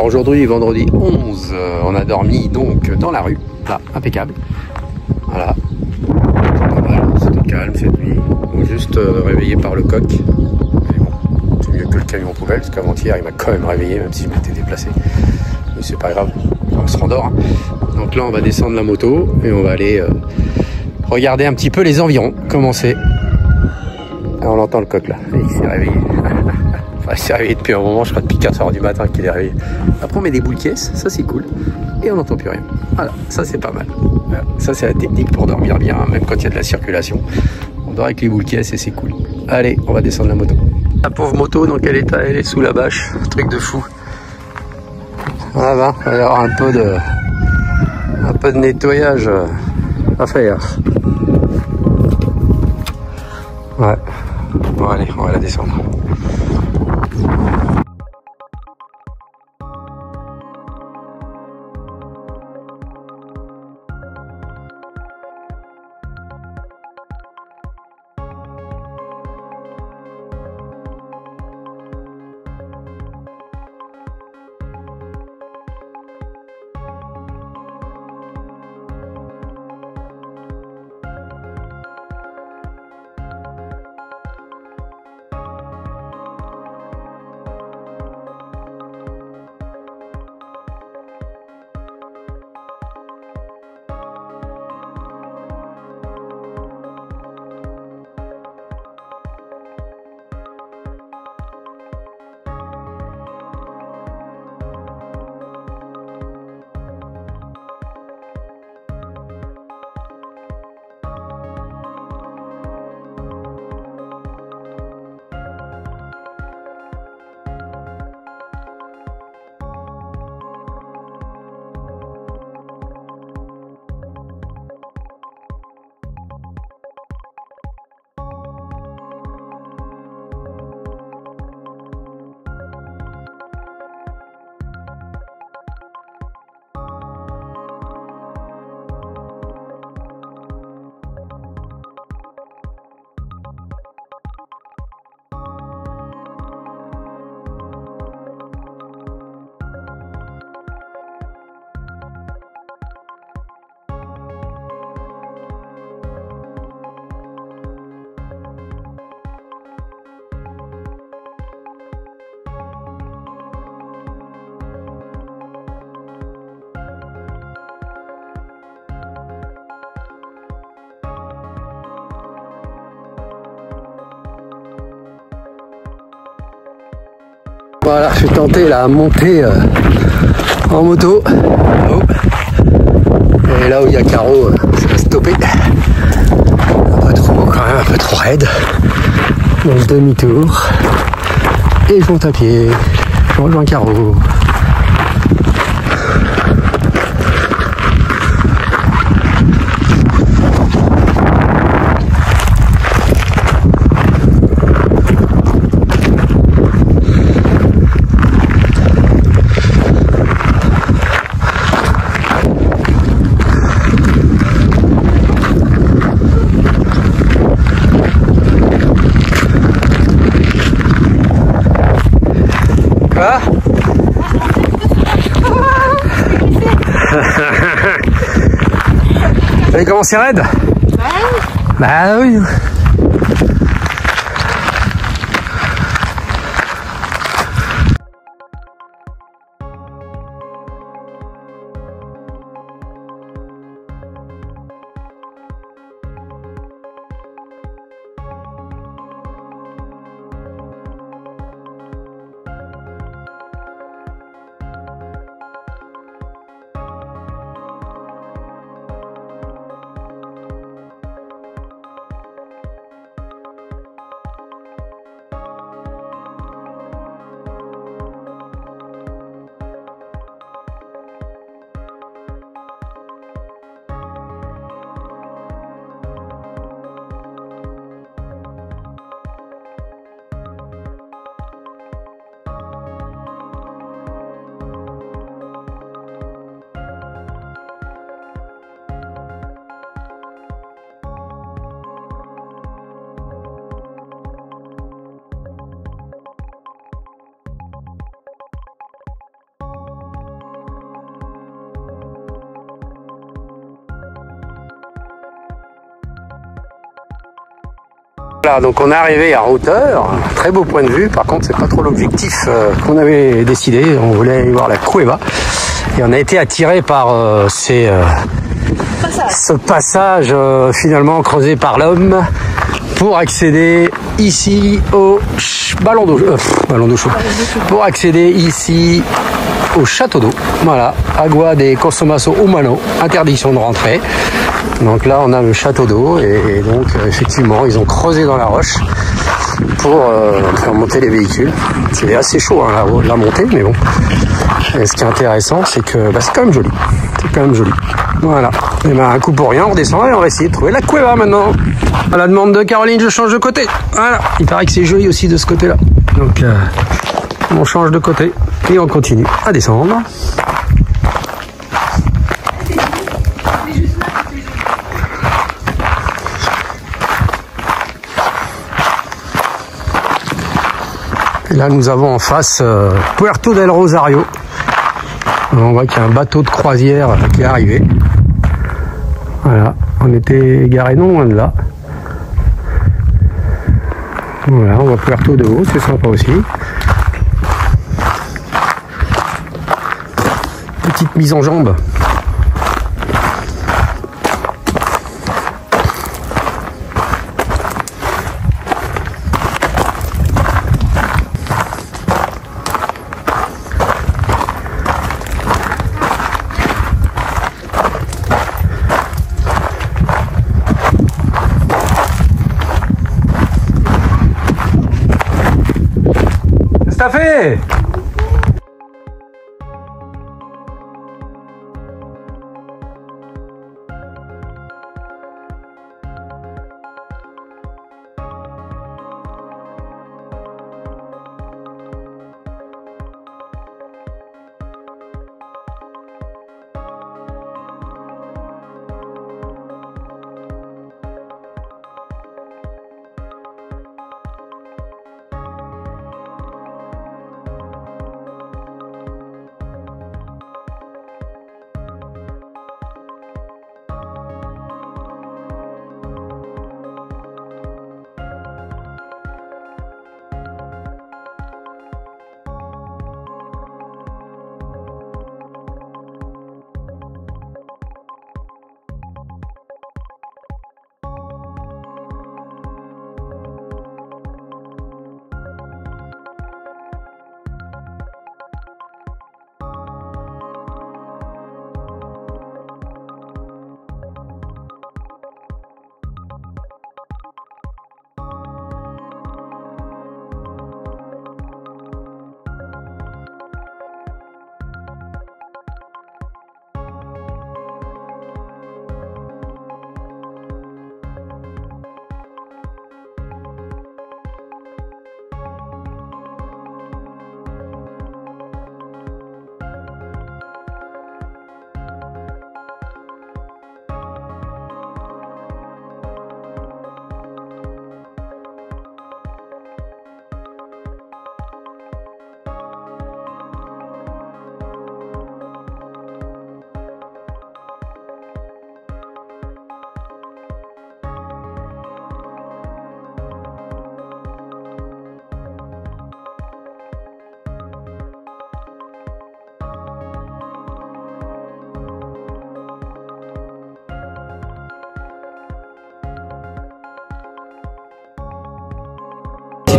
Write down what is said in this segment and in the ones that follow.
Aujourd'hui, vendredi 11, on a dormi donc dans la rue, là, impeccable. Voilà, c'était calme cette nuit, donc juste réveillé par le coq. Mais bon, c'est mieux que le camion poubelle, parce qu'avant-hier il m'a quand même réveillé, même si je m'étais déplacé. Mais c'est pas grave, on se rendort. Donc là on va descendre la moto et on va aller regarder un petit peu les environs, comment c'est. On entend le coq là, et il s'est réveillé. Enfin, il s'est réveillé depuis un moment, je crois depuis 4 h du matin qu'il est réveillé. Après on met des boules caisses, ça c'est cool. Et on n'entend plus rien. Voilà, ça c'est pas mal. Voilà, ça c'est la technique pour dormir bien, même quand il y a de la circulation. On dort avec les boules caisses et c'est cool. Allez, on va descendre la moto. La pauvre moto, dans quel état elle est sous la bâche? Truc de fou. Voilà, il va y avoir un peu de nettoyage à faire. Ouais. Bon allez, on va la descendre. Voilà, je vais tenter la montée en moto. Oh. Et là où il y a carreau, ça va stopper. Un peu trop, quand même un peu trop raide. Donc demi-tour. Et je monte à pied. Je rejoins carreau. Quoi? Vous avez commencé raide? Bah oui. Voilà, donc on est arrivé à hauteur, très beau point de vue. Par contre, c'est pas trop l'objectif qu'on avait décidé. On voulait aller voir la Cueva et on a été attiré par ce passage finalement creusé par l'homme pour accéder ici au ballon d'eau chaud. Pour accéder ici au château d'eau. Voilà, Agua de Consumação Humano, interdiction de rentrer. Donc là, on a le château d'eau et donc effectivement, ils ont creusé dans la roche pour faire monter les véhicules. C'est assez chaud hein, la montée, mais bon. Et ce qui est intéressant, c'est que c'est quand même joli. C'est quand même joli. Voilà. Et ben un coup pour rien, on redescend et on va essayer de trouver la Cueva maintenant. À la demande de Caroline, je change de côté. Voilà. Il paraît que c'est joli aussi de ce côté-là. Donc on change de côté et on continue à descendre. Et là, nous avons en face Puerto del Rosario. On voit qu'il y a un bateau de croisière qui est arrivé. Voilà, on était garé non loin de là. Voilà, on voit Puerto de haut, c'est sympa aussi. Petite mise en jambe. Qu'est-ce que t'as fait ?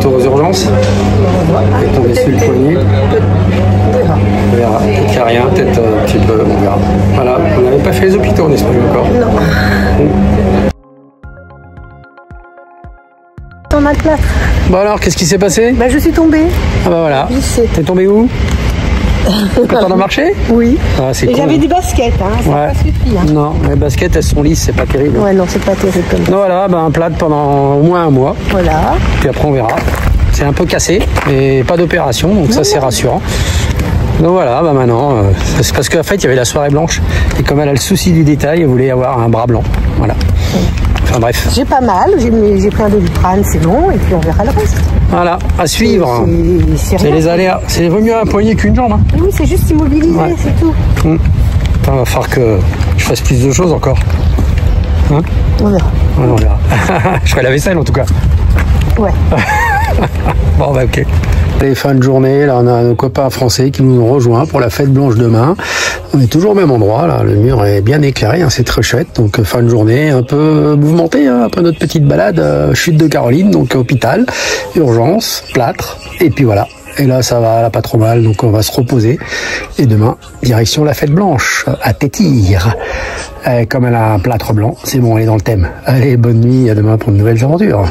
Aux urgences, elle est tombée sur le poignet. On verra. Peut-être qu'il n'y a rien, peut-être un petit peu, on verra. Voilà, on n'avait pas fait les hôpitaux, n'est-ce pas encore? Non. Ton matelas. Bon alors, qu'est-ce qui s'est passé? Bah, je suis tombée. Ah bah voilà. T'es tombée où? Quand on a marché? Oui. Ah, et j'avais des baskets, hein, ça n'a pas suffi. Hein. Non, les baskets elles sont lisses, c'est pas terrible. Ouais, non, c'est pas terrible comme ça. Donc voilà, un plat pendant au moins un mois. Voilà. Puis après on verra. C'est un peu cassé, mais pas d'opération, donc ça c'est rassurant. Donc voilà, maintenant, c'est parce qu'en fait il y avait la soirée blanche, et comme elle a le souci du détail, elle voulait avoir un bras blanc. Voilà. Enfin bref. J'ai pas mal, j'ai pris un Doliprane, c'est bon, et puis on verra le reste. Voilà, à suivre. C'est les aléas. C'est vaut mieux un poignet qu'une jambe. Hein. Oui, c'est juste immobilisé, c'est tout. Enfin, il va falloir que je fasse plus de choses encore. Hein? On verra. Ouais, on verra. Je ferai la vaisselle en tout cas. Ouais. Bon, bah ok. Les fins de journée, là on a nos copains français qui nous ont rejoints pour la fête blanche demain. On est toujours au même endroit, là, le mur est bien éclairé, hein, c'est très chouette. Donc fin de journée un peu mouvementée, hein, après notre petite balade, chute de Caroline, donc hôpital, urgence, plâtre, et puis voilà. Et là ça va, là pas trop mal, donc on va se reposer. Et demain, direction la fête blanche, à Tétire. Comme elle a un plâtre blanc, c'est bon, elle est dans le thème. Allez, bonne nuit, à demain pour de nouvelles aventures.